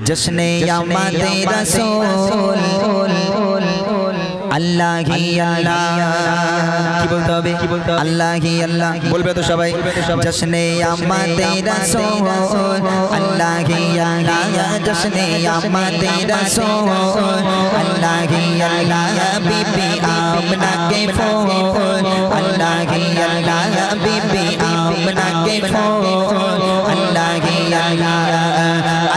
जश्ने आमदे रसूल अल्लाह ही अल्लाह की बोलते হবে अल्लाह ही अल्लाह बोलবে তো সবাই जश्ने आमदे रसूल अल्लाह ही अल्लाह जश्ने आमदे रसूल अल्लाह ही अल्लाह बीबी आमना के फूल अल्लाह ही अल्लाह बीबी आमना के फूल अल्लाह ही अल्लाह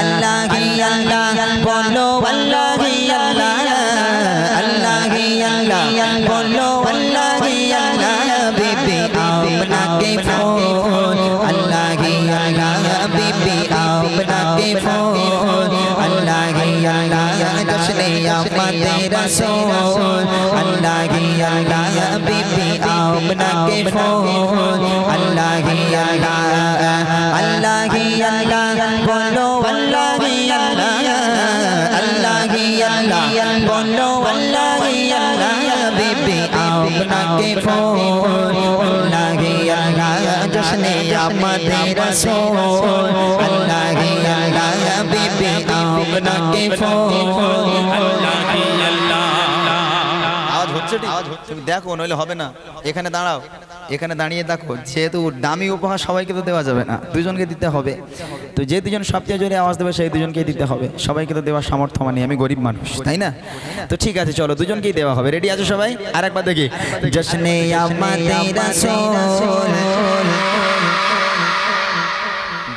अल्लाह ही अल्लाह बोलो अल्लाह ही अल्लाह अल्लाह ही अल्लाह बोलो अल्लाह ही अल्लाह बीबी आमना के फूल अल्लाह ही अल्लाह बीबी आमना के फूल अल्लाह ही अल्लाह जश्ने आमदे रसूल अल्लाह ही अल्लाह बीबी आमना के फूल अल्लाह ही अल्लाह बोलो अल्लाह ही अल्लाह अल्लाह ही अल्लाह बोलो अल्लाह ही अल्लाह बीबी आमना के फूल अल्लाह ही अल्लाह जश्ने आमदे रसूल अल्लाह ही अल्लाह बीबी आमना के फूल अल्लाह ही अल्लाह আওয়াজ হচ্ছে তুমি দেখো নইলে হবে না এখানে দাঁড়াও এখানে দাঁড়িয়ে দেখো যেহেতু দামি উপহার সবাইকে তো দেওয়া যাবে না দুজনকে দিতে হবে তো যে দুজন সবচেয়ে জোরে আওয়াজ দেবে সেই দুজনকেই দিতে হবে সবাইকে তো দেওয়ার সামর্থ্য মানে আমি গরিব মানুষ তাই না তো ঠিক আছে চলো দুজনকেই দেওয়া হবে রেডি আছো সবাই আরেকবার দেখি জশ্নে আমদে রাসূল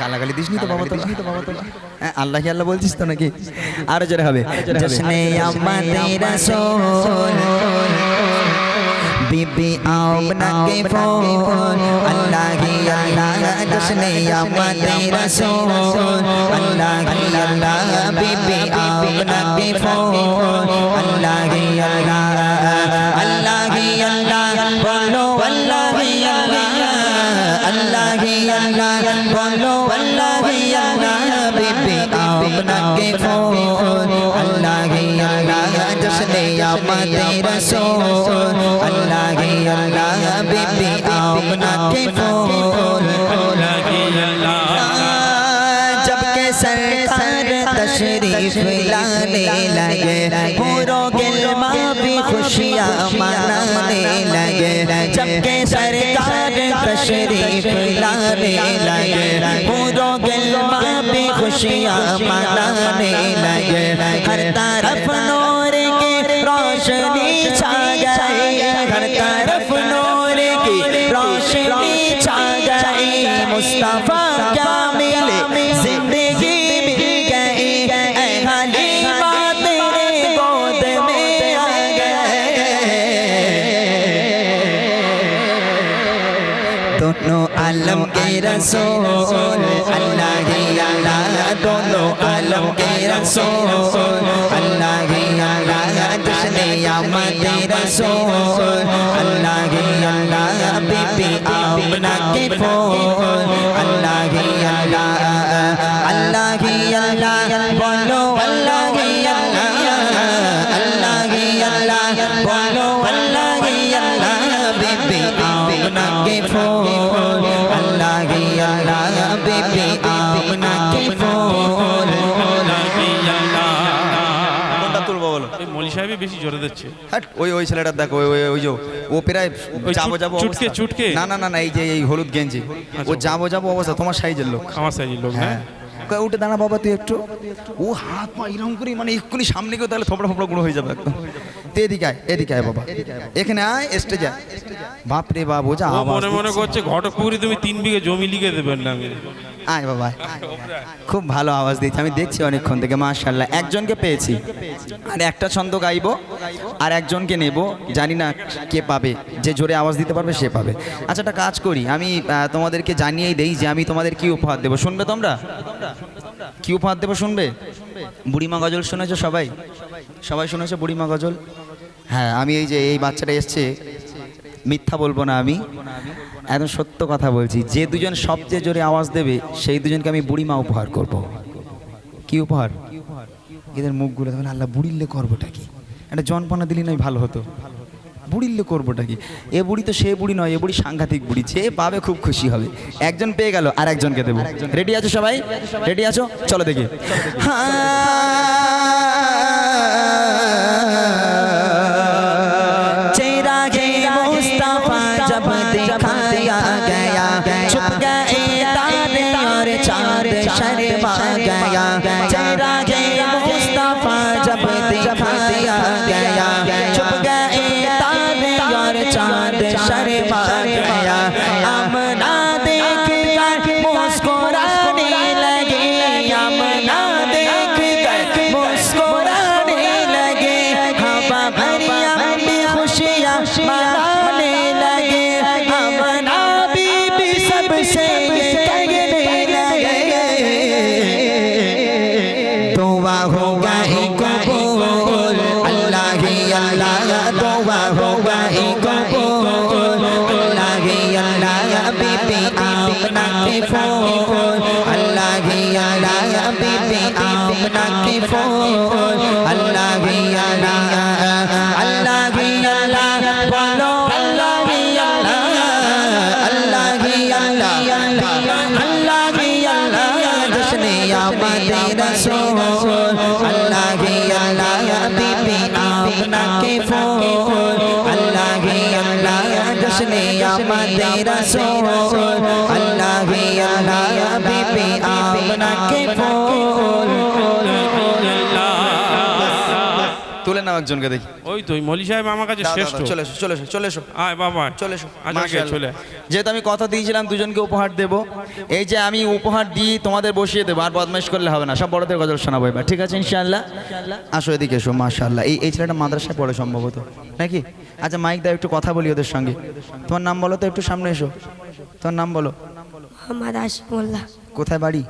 গালাগালি দিসনি তো বাবা তো হ্যাঁ আল্লাহ কি আল্লাহ বলছিস তো নাকি আরো জোরে হবে জশ্নে আমদে রাসূল बीबी आमना के फूल अल्लाह ही अल्लाह जश्ने आमदे रसूल अल्लाह ही अल्लाह बीबी आमना के फूल अल्लाह ही अल्लाह बोलो अल्लाह ही अल्लाह अल्लाह ही अल्लाह बोलो अल्लाह ही अल्लाह बीबी आमना के फूल अल्लाह ही अल्लाह जश्ने आमदे रसूल अल्लाह ही अल्लाह बीबी आमना के फूल अल्लाह ही अल्लाह जब के सरकार तशरीफ लाने लगे पूरो गिलमा भी खुशियाँ मनाने लगे जब के सरकार तशरीफ लाने लगे पूरो गिलमा भी खुशियाँ मनाने लगे हर तरफ नूर की रोशनी छा गई हर तरफ नूर की रोशनी छा गई मुस्तफा क्या मिले जिंदगी मिल गई ऐ हलीमा तेरे गोद में आ गए दोनों आलम के रसूल अल्लाह ही अल्लाह दोनों आलम के रसूल अल्लाह ही अल्लाह जश्ने आमदे रसूल अल्लाह ही अल्लाह बीबी आमना के फूल अल्लाह ही अल्लाह बोलो अल्लाह ही अल्लाह बोलो अल्लाह ही अल्लाह बीबी आमना के फूल अल्लाह ही अल्लाह बीबी आमना के फूल মলি সাহেবই বেশি জোরে দিচ্ছে ওই ছেলেটা দেখো ওই যে ও প্রায় যাবো চুটকে না এই যে এই হলুদ গেঞ্জি ও যাবো অবস্থা তোমার সাইজের লোক আমার সাইজের লোক হ্যাঁ উঠে দাঁড়া বাবা তুই একটু ও হাত পা এরকম করে মানে এক্ষুনি সামনে গিয়ে তাহলে থোপড়া গুঁড়ো হয়ে যাবে একদম তুই এদিকে আয় বাবা এখানে আয় স্টেজে বাপরে বাপ ও যা মনে করছে ঘটকপুরি তুমি 3 বিঘে জমি লিখে দেবেন না আয় বাবা খুব ভালো আওয়াজ দিচ্ছে আমি দেখছি অনেকক্ষণ থেকে মাশাআল্লাহ একজনকে পেয়েছি আর একটা ছন্দ গাইবো আর একজনকে নেব জানি না কে পাবে যে জোরে আওয়াজ দিতে পারবে সে পাবে আচ্ছা একটা কাজ করি আমি তোমাদেরকে জানিয়েই দেই যে আমি তোমাদের কি উপহার দেবো শুনবে তোমরা কি উপহার দেবো শুনবে বুড়িমা গজল শুনেছো সবাই শুনেছো বুড়িমা গজল হ্যাঁ আমি এই যে এই বাচ্চাটা এসছে মিথ্যা বলবো না আমি একদম সত্য কথা বলছি যে দুজন সবচেয়ে জোরে আওয়াজ দেবে সেই দুজনকে আমি বুড়িমা উপহার করব কি উপহার এদের মুখগুলো তখন আল্লাহ বুড়িলে করবোটা কি একটা জনপনা দিলি নাই ভালো হতো বুড়িলে করবোটা কি? এ বুড়ি তো সে বুড়ি নয়, এ বুড়ি সাংঘাতিক বুড়ি, যে পাবে খুব খুশি হবে। একজন পেয়ে গেল, আর একজনকে দেবো। রেডি আছো সবাই? রেডি আছো? চলো দেখি। চিরাগে মুস্তাফা জব দিখায়া গয়া, ছুপ গয়ে তারে और चांद शर्मा गया। चिरागे मुस्ताफा जब दिखाया गया, छुप गए तारे और चांद शर्मा गया। आमना देख कर मुस्कुराने लगे, आमना देख कर मुस्कुराने लगे। हवा भरिया भी खुशियाँ मनाने लगे। आमना बीबी सबसे कहने लगे, दुआ होगा ही कबूल, अल्लाह ही अल्लाह, दुआ होगा ही कबूल, अल्लाह ही अल्लाह, बीबी आमना के फूल, अल्लाह ही अल्लाह, बीबी आमना के फूल, अल्लाह ही अल्लाह, अल्लाह ही अल्लाह, बोलो अल्लाह ही अल्लाह, अल्लाह ही अल्लाह, अल्लाह ही अल्लाह, जश्न आमद रसूल, अल्लाह ही अल्लाह, बीबी आमना के फूल, अल्लाह ही अल्लाह, जश्न आमद रसूल, अल्लाह ही अल्लाह, बीबी आमना के फूल। তুলে নাও একজনকে দেখি। ওই তো মলি সাহেব আমার কাছে শ্রেষ্ঠ। চলে এসো, চলে এসো, চলে এসো, আয় বাবা চলে এসো। আজকে চলে। যেহেতু আমি কথা দিয়েছিলাম দুজনকে উপহার দেব, এই যে আমি উপহার দিয়ে তোমাদের বসিয়ে দেবো, আর বদমাইশ করলে হবে না, সব বড়দের গজল শোনাবো এবার, ঠিক আছে ইনশাআল্লাহ? আসো এদিকে এসো। মাশাআল্লাহ, এই ছেলেটা মাদ্রাসায় পড়ে সম্ভবত নাকি? আচ্ছা মাইক দাও, একটু কথা বলি ওদের সঙ্গে। তোমার নাম বলো তো, একটু সামনে এসো। তোমার নাম বলো। মোহাম্মদ আশিফুল্লাহ। কোথায় বাড়ি?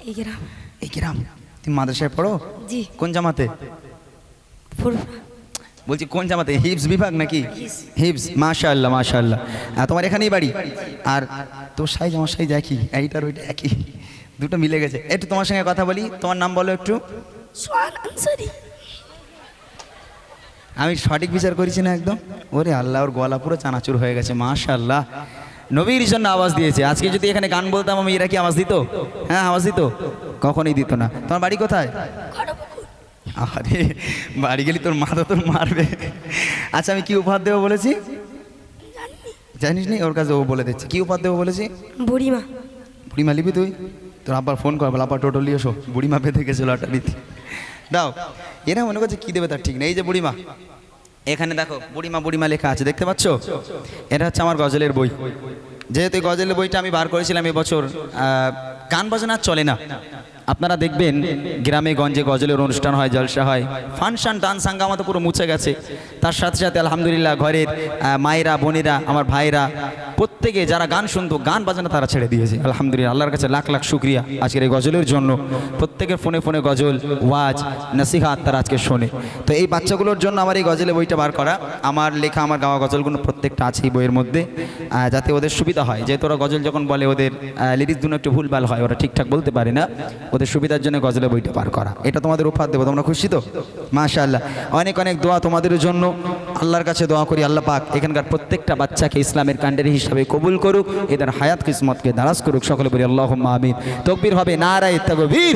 এই গ্রাম। এই গ্রাম। তুমি মাদ্রাসায় পড়ো? জি। কোন জামাতে? বলছি কোন জামাতে? হিফজ বিভাগ নাকি? হিফজ। মাশাআল্লাহ মাশাআল্লাহ। তোমার এখানেই বাড়ি? আর তোর সাইজ আমার সাইজ একই, এইটার ওইটা একই, দুটো মিলে গেছে। একটু তোমার সঙ্গে কথা বলি। তোমার নাম বলো একটু। সোহান আনসারী। আমি সঠিক বিচার করেছি না একদম? ওরে আল্লাহ, ওর গলা পুরো চানাচুর হয়ে গেছে। মাশাআল্লাহ, নবীর জন্য আওয়াজ দিয়েছে। আজকে যদি এখানে গান বলতাম আমি, এরা কি আওয়াজ দিত? হ্যাঁ আওয়াজ দিত? কখনোই দিত না। তোমার বাড়ি কোথায়? আরে বাড়ি গেলি তোর মা তো তোর মারবে। আচ্ছা আমি কি উপহার দেবো বলেছি জানিস নি? ওর কাছে ও বলে দিচ্ছে কি উপহার দেবো বলেছি। বুড়িমা। বুড়িমা নিবি তুই? তোর আব্বার ফোন কর, বল আব্বা টোটো নিয়ে এসো, বুড়িমা পেতে গেছিল একটা নিতে। দাও। এরা মনে করছে কি দেবে তার ঠিক নেই। এই যে বুড়িমা, এখানে দেখো বুড়িমা বুড়িমা লেখা আছে, দেখতে পাচ্ছ? এটা হচ্ছে আমার গজলের বই। যেহেতু এই গজলের বইটা আমি বার করেছিলাম এবছর, গান বাজনা চলে না। আপনারা দেখবেন গ্রামে গঞ্জে গজলের অনুষ্ঠান হয়, জলসা হয়, ফাংশন ডান্স হাঙ্গামা তো পুরো মুছে গেছে। তার সাথে সাথে আলহামদুলিল্লাহ ঘরের মায়েরা বোনেরা আমার ভাইরা প্রত্যেকে যারা গান শুনতো, গান বাজনা তারা ছেড়ে দিয়েছে। আলহামদুলিল্লাহ, আল্লাহর কাছে লাখ লাখ শুক্রিয়া আজকের এই গজলের জন্য। প্রত্যেকের ফোনে ফোনে গজল, ওয়াজ, নসিহাত তারা আজকে শোনে। তো এই বাচ্চাগুলোর জন্য আমার এই গজলের বইটা বার করা। আমার লেখা, আমার গাওয়া গজলগুলো প্রত্যেকটা আছে এই বইয়ের মধ্যে, যাতে ওদের সুবিধা হয়। যেহেতু ওরা গজল যখন বলে ওদের লিরিক্স দুটো একটু ভুলভাল হয়, ওরা ঠিকঠাক বলতে পারে না, ওদের সুবিধার জন্য গজলের বইটা পার করা। এটা তোমাদের উপহার দেবো, তোমরা খুশি তো? মাশাআল্লাহ, অনেক অনেক দোয়া তোমাদের জন্য। আল্লাহর কাছে দোয়া করি আল্লাহ পাক এখানকার প্রত্যেকটা বাচ্চাকে ইসলামের কাণ্ডারি হিসাবে কবুল করুক, এদের হায়াত কিসমতকে দারাজ করুক। সকলে বলি আল্লাহুম্মা আমিন। তাকবীর হবে নারায়ে তাকবীর,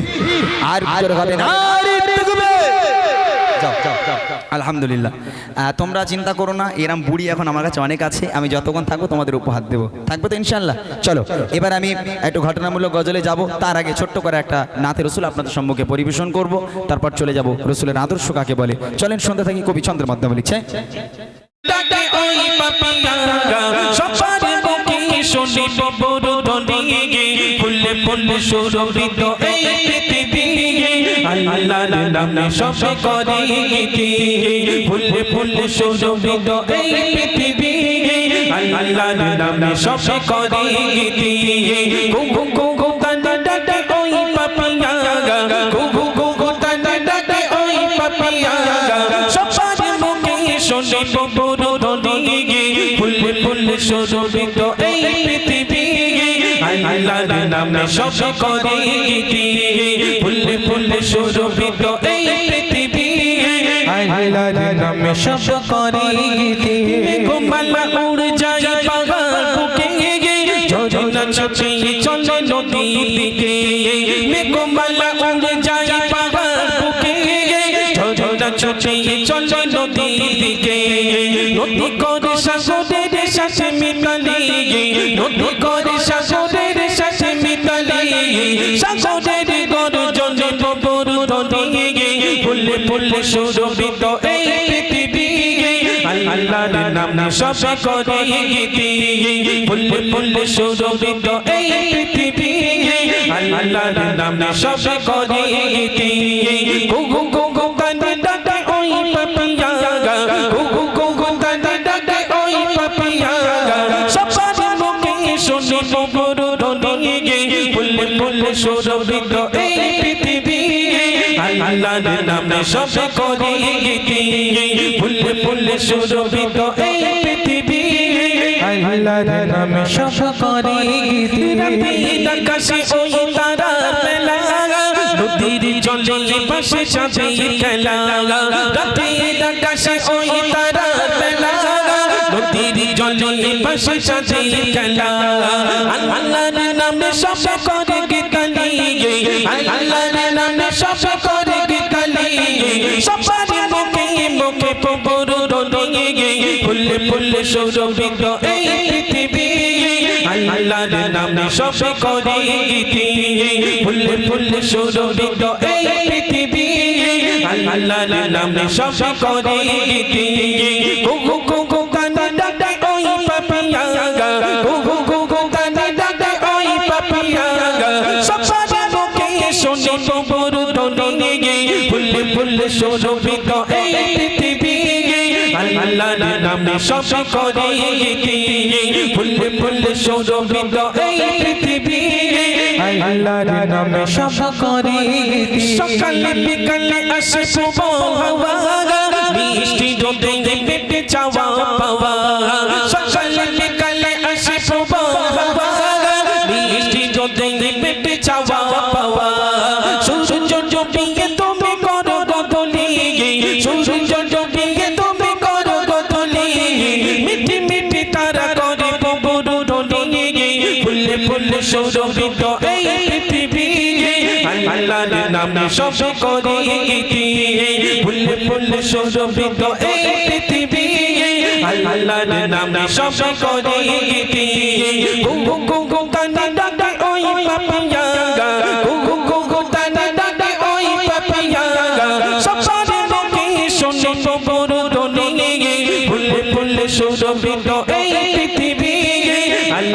আর জোরে হবে নারায়ে তাকবীর। যাও যাও যাও। আলহামদুলিল্লাহ, তোমরা চিন্তা করো না, এরম বুড়ি এখন আমার কাছে অনেক আছে। আমি যতক্ষণ থাকবো তোমাদের উপহার দেবো, থাকবে তো ইনশাআল্লাহ? চলো এবার আমি একটু ঘটনামূলক গজলে যাব। তার আগে ছোট্ট করে একটা নাতে রসুল আপনাদের সম্মুখে পরিবেশন করব, তারপর চলে যাব রসুলের আদর্শ কাকে বলে। চলেন শুনতে থাকি। কবি ছন্দের মাধ্যমে লিখছে, ফুলে ফুলে সুরভিত এই পৃথিবী, আল্লাহর নামে সবে করে গীতি। ফুলে ফুলে সুরভিত এই পৃথিবী, আল্লাহর নামে সবে করে গীতি। গু গু গু কান্দা ডাকে ওই পাপিয়া, গু গু গু গু কান্দা ডাকে ওই পাপিয়া। সবার মুখে শুনে বড় ধ্বনি, ফুলে ফুলে সুরভিত এই পৃথিবী, আল্লাহর নামে সবে করে গীতি। ফুলে ফুলে সুরভিত এই পৃথিবী, আল্লাহর নামে সবে করে গীতি। দিকে মেঘমালা উড়ে যায় পাহাড় বুকে ঝড় ছুটে চলে নদীর দিকে নদী করে সাগরের সাথে মিতালি নদী করে সাগরের সাথে মিতালি সাগরের গর্জনে প্রবল ধ্বনি ফুলে ফুলে সুরভিত এই পৃথিবী আল্লাহর নাম সবে করে গীতি ফুলে ফুলে সুরভিত এই পৃথিবী আল্লাহর নাম সবে করে গীতি গুগু গুগু কানে ডাকে ওই পাপিয়া গুগু গুগু কানে ডাকে ওই পাপিয়া সবার মুখে শুনি প্রভুর ধ্বনি ফুলে ফুলে সুরভিত এই পৃথিবী আল্লাহর নাম সবে করে গীতি ফুলে ফুলে সুরভিত এই পৃথিবী আল্লাহর নাম সবে করে গীতি রাতের আকাশে ওই তারা মেলা নদীর জলে পাশে চাঁদের খেলা রাতের আকাশে ওই তারা মেলা নদীর জলে পাশে চাঁদের খেলা আল্লাহর নাম সবে করে গীতালি আল্লাহর নাম সবে করে গীতালি সবার মুখে মুখে প্রভুর ধ্বনি ফুলে ফুলে সুরভিত এই পৃথিবী আল্লাহর নাম সবে করে গীতি ফুলে ফুলে সুরভিত এই পৃথিবী আল্লাহর নাম সবে করে গীতি গুগু গুগু কানে ডাকে ওই পাপিয়া গুগু গুগু কানে ডাকে ওই পাপিয়া সবার মুখে শুনি প্রভুর ধ্বনি ফুলে ফুলে সুরভিত এই পৃথিবী আল্লাহর নাম সবে করে গীতি ফুলে ফুলে সুরভিত এই পৃথিবী আল্লাহর নাম সবে করে গীতি সকালে বিকালে আসে প্রবল হাওয়া মিষ্টি রোদে পেটে চাওয়া পাওয়া সকালে বিকালে আসে প্রবল হাওয়া মিষ্টি রোদে পেটে চাওয়া পাওয়া সূর্য ডুবিয়ে তুমি করো গধূলি সূর্য ডুবিয়ে তুমি করো গধূলি মিঠি মিঠি তারা করে প্রভুর ধ্বনি ফুলে ফুলে সুরভিত এই পৃথিবী আল্লাহর নাম সবে করে গীতি ফুলে ফুলে সুরভিত এই পৃথিবী আল্লাহর নাম সবে করে গীতি গুগু গুগু কানে ডাকে ওই পাপিয়া গুগু গুগু কানে ডাকে ওই পাপিয়া সবার মুখে শুনি প্রভুর ধ্বনি ফুলে ফুলে সুরভিত এই পৃথিবী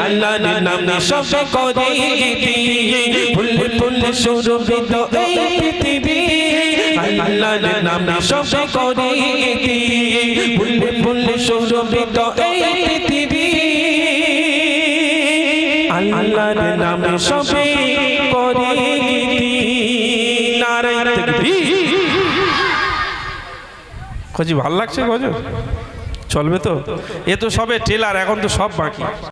আল্লাহর নাম সবে করে গীতি ফুলে ফুলে সুরভিত এই পৃথিবী আল্লাহর নাম সবে করে গীতি ফুলে ফুলে সুরভিত এই পৃথিবী আল্লাহর নাম সবে করে গীতি নারায়ে তাকবীর খোঁজি ভালো লাগছে গজল চলবে তো এ তো সবে ট্রেলার এখন তো সব বাকি